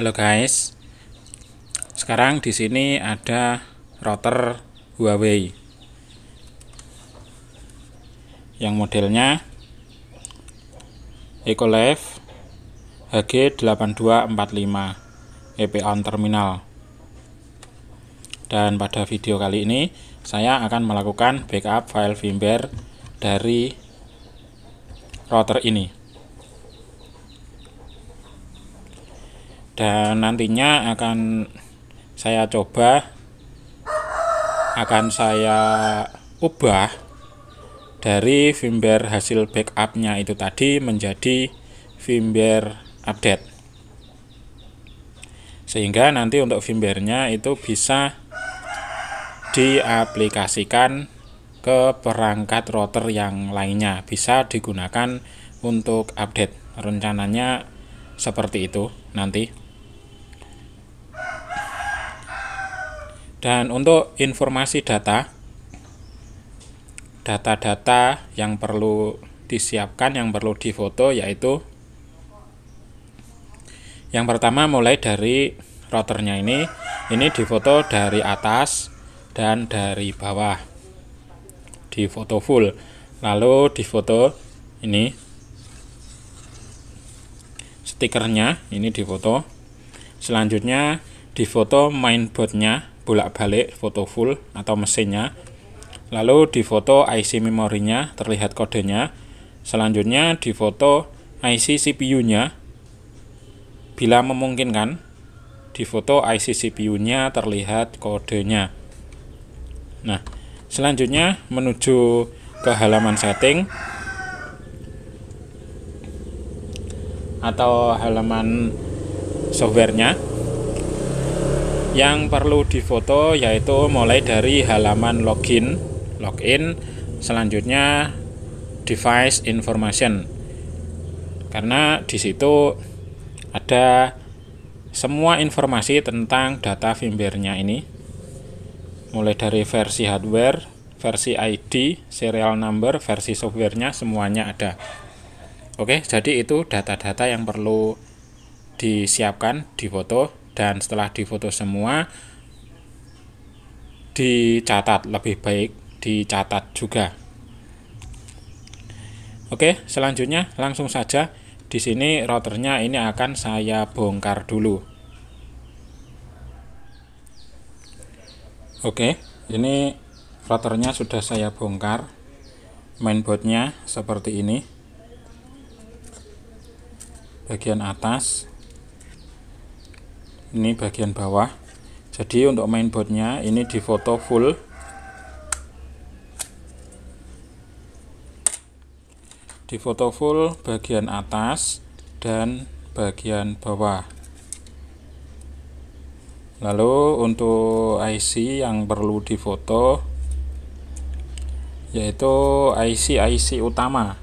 Halo guys, sekarang di sini ada router Huawei yang modelnya Ecolife HG8245 EP on terminal. Dan pada video kali ini saya akan melakukan backup file firmware dari router ini. Dan nantinya akan saya ubah dari firmware hasil backupnya itu tadi menjadi firmware update, sehingga nanti untuk firmware-nya itu bisa diaplikasikan ke perangkat router yang lainnya, bisa digunakan untuk update. Rencananya seperti itu nanti. Dan untuk informasi data yang perlu disiapkan, yang perlu difoto, yaitu yang pertama mulai dari routernya ini difoto dari atas dan dari bawah, difoto full. Lalu difoto ini stikernya, ini difoto. Selanjutnya difoto mainboardnya bolak-balik, foto full atau mesinnya. Lalu difoto IC memorinya, terlihat kodenya. Selanjutnya difoto IC CPU-nya, bila memungkinkan difoto IC CPU-nya, terlihat kodenya. Nah, selanjutnya menuju ke halaman setting atau halaman softwarenya. Yang perlu difoto yaitu mulai dari halaman login, selanjutnya device information, karena di situ ada semua informasi tentang data firmware-nya ini, mulai dari versi hardware, versi ID, serial number, versi software-nya, semuanya ada. Oke, jadi itu data-data yang perlu disiapkan, difoto. Dan setelah difoto semua, dicatat, lebih baik dicatat juga. Oke, selanjutnya langsung saja. Di sini routernya ini akan saya bongkar dulu. Oke, ini routernya sudah saya bongkar. Mainboardnya seperti ini. Bagian atas, ini bagian bawah. Jadi untuk mainboardnya ini difoto full. Difoto full bagian atas dan bagian bawah. Lalu untuk IC yang perlu difoto yaitu IC utama.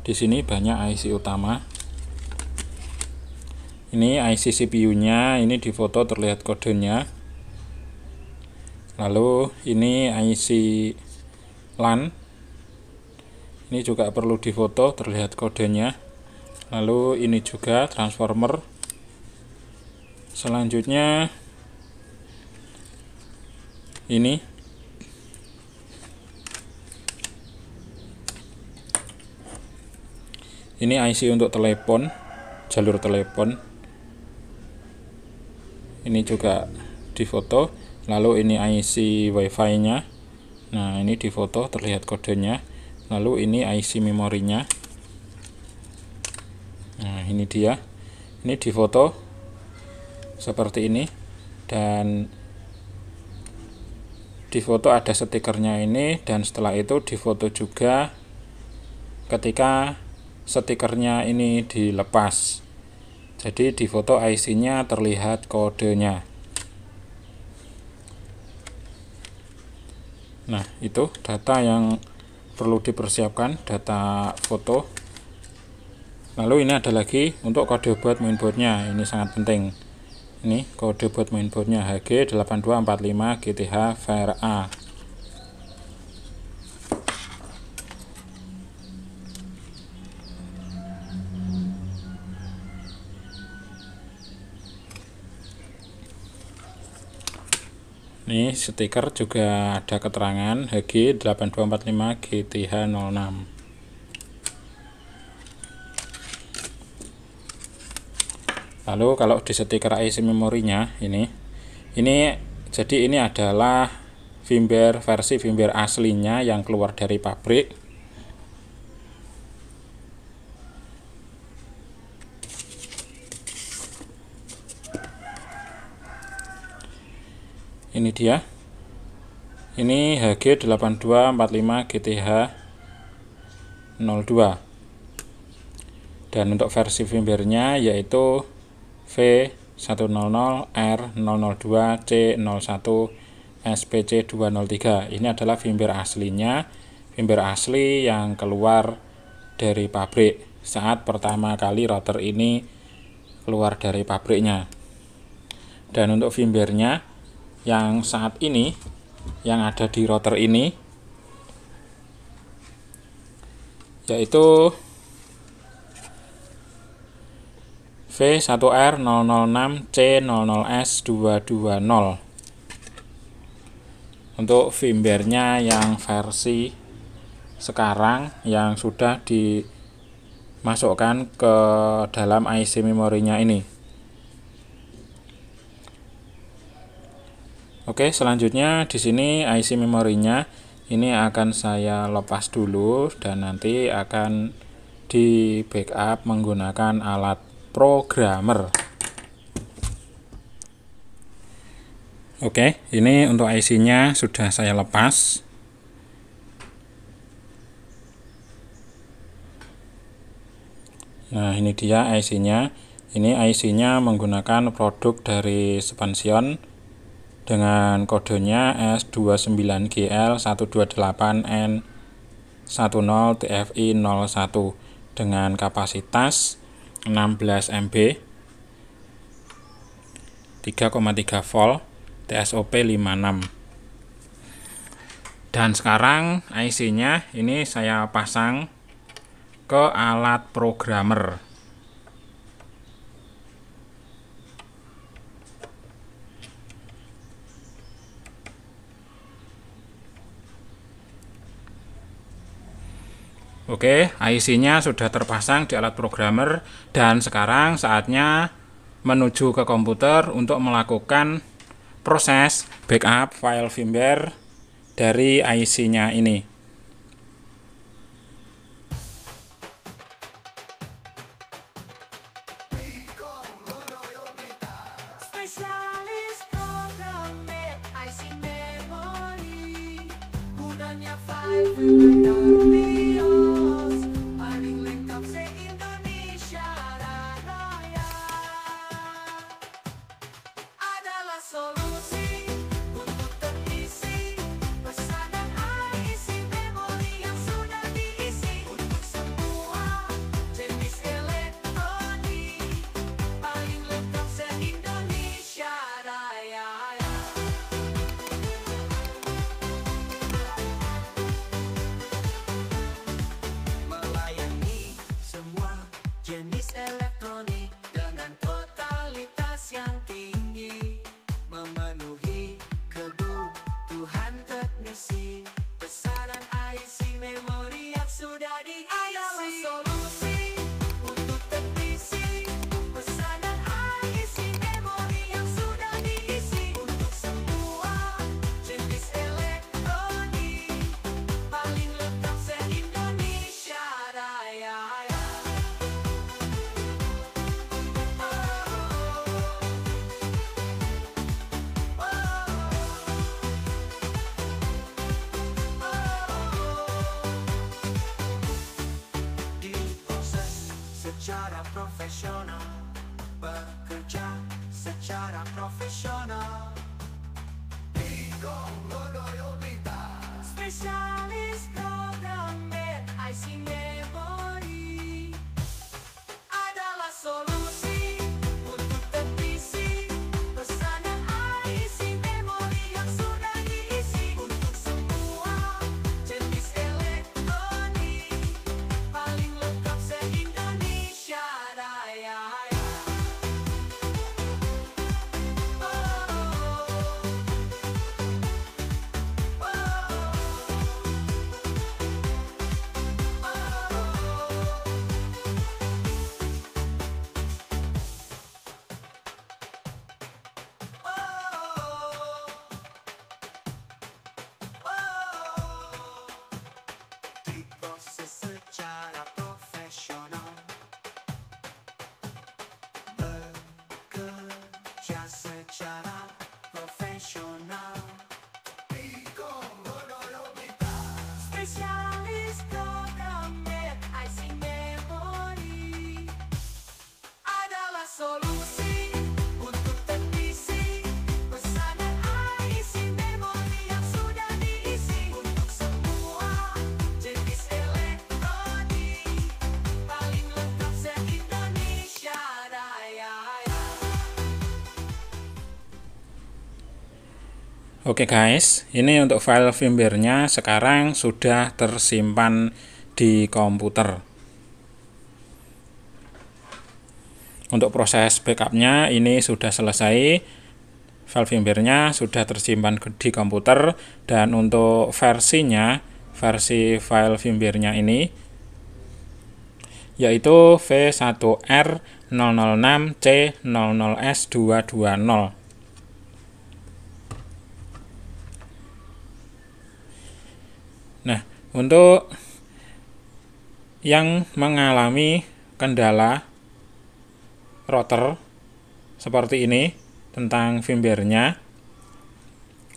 Di sini banyak IC utama. Ini IC CPU-nya, ini difoto, terlihat kodenya. Lalu ini IC LAN, ini juga perlu difoto, terlihat kodenya. Lalu ini juga transformer. Selanjutnya ini IC untuk telepon, jalur telepon. Ini juga difoto. Lalu ini IC WiFi nya. Nah, ini difoto, terlihat kodenya. Lalu ini IC memorinya. Nah, ini dia. Ini difoto seperti ini. Dan difoto ada stikernya ini. Dan setelah itu difoto juga ketika stikernya ini dilepas. Jadi di foto IC-nya terlihat kodenya. Nah, itu data yang perlu dipersiapkan, data foto. Lalu ini ada lagi untuk kode buat mainboardnya. Ini sangat penting. Ini kode buat mainboardnya HG8245 GTH VRA. Ini stiker juga ada keterangan HG8245GTH06. Lalu kalau di stiker IC memorinya ini jadi ini adalah versi firmware aslinya yang keluar dari pabrik. Ini dia. Ini HG8245GTH02. Dan untuk versi firmware-nya yaitu V100R002C01SPC203. Ini adalah firmware aslinya, firmware asli yang keluar dari pabrik saat pertama kali router ini keluar dari pabriknya. Dan untuk firmware-nya yang saat ini yang ada di router ini yaitu V1R006C00S220. Untuk firmware-nya yang versi sekarang yang sudah dimasukkan ke dalam IC memorinya ini. Oke, selanjutnya di sini IC memorinya ini akan saya lepas dulu dan nanti akan di backup menggunakan alat programmer. Oke, ini untuk IC-nya sudah saya lepas. Nah, ini dia IC-nya. Ini IC-nya menggunakan produk dari Spansion dengan kodenya S229GL128N10TFI01 dengan kapasitas 16 MB, 3,3 volt, TSOP 56. Dan sekarang IC-nya ini saya pasang ke alat programmer. Oke, IC-nya sudah terpasang di alat programmer dan sekarang saatnya menuju ke komputer untuk melakukan proses backup file firmware dari IC-nya ini. Secara profesional, bekerja secara profesional. Spesialis programmer IC memori adalah solusi untuk teknisi pesanan IC memori yang sudah diisi untuk semua jenis elektronik, paling lengkap se-Indonesia Raya. Oke guys, ini untuk file firmware-nya sekarang sudah tersimpan di komputer. Untuk proses backup-nya ini sudah selesai. File firmware-nya sudah tersimpan di komputer, dan untuk versinya, versi file firmware-nya ini yaitu V1R006C00S220. Nah, untuk yang mengalami kendala router seperti ini tentang firmware-nya,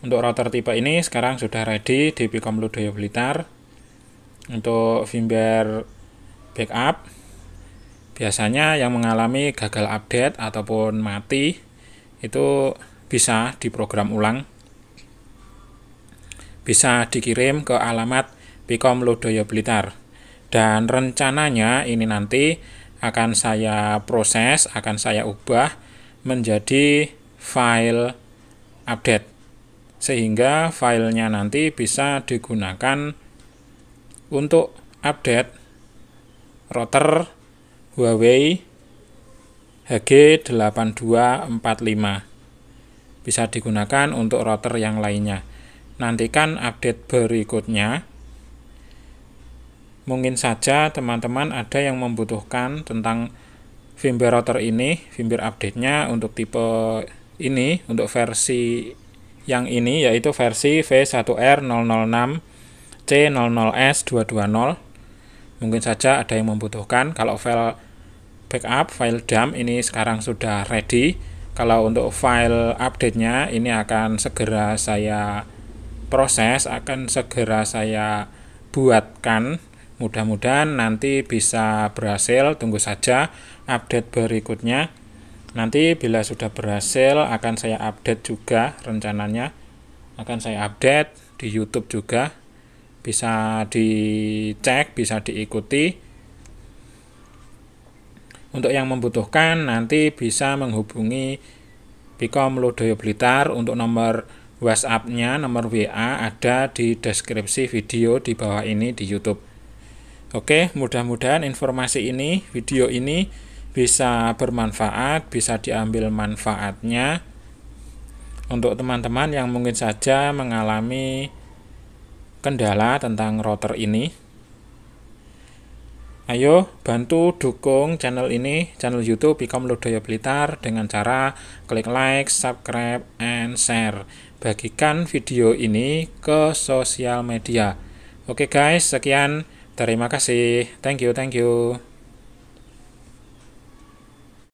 untuk router tipe ini sekarang sudah ready di Pikom Ludoyo Blitar. Untuk firmware backup, biasanya yang mengalami gagal update ataupun mati itu bisa diprogram ulang, bisa dikirim ke alamat Pikom Ludoyo Blitar, dan rencananya ini nanti akan saya proses, akan saya ubah menjadi file update, sehingga filenya nanti bisa digunakan untuk update router Huawei HG8245. Bisa digunakan untuk router yang lainnya. Nantikan update berikutnya. Mungkin saja teman-teman ada yang membutuhkan tentang firmware router ini, firmware update-nya untuk tipe ini, untuk versi yang ini, yaitu versi V1R006C00S220. Mungkin saja ada yang membutuhkan. Kalau file backup, file dump ini sekarang sudah ready. Kalau untuk file update-nya ini akan segera saya proses, akan segera saya buatkan. Mudah-mudahan nanti bisa berhasil. Tunggu saja update berikutnya. Nanti bila sudah berhasil akan saya update juga, rencananya akan saya update di YouTube juga. Bisa dicek, bisa diikuti. Untuk yang membutuhkan nanti bisa menghubungi Pikom Ludoyo Blitar. Untuk nomor WhatsApp-nya, nomor WA ada di deskripsi video di bawah ini di YouTube. Oke, mudah-mudahan informasi ini, video ini bisa bermanfaat, bisa diambil manfaatnya untuk teman-teman yang mungkin saja mengalami kendala tentang router ini. Ayo bantu dukung channel ini, channel YouTube Pikom Ludoyo Blitar, dengan cara klik like, subscribe, and share. Bagikan video ini ke sosial media. Oke guys, sekian. Terima kasih. Thank you.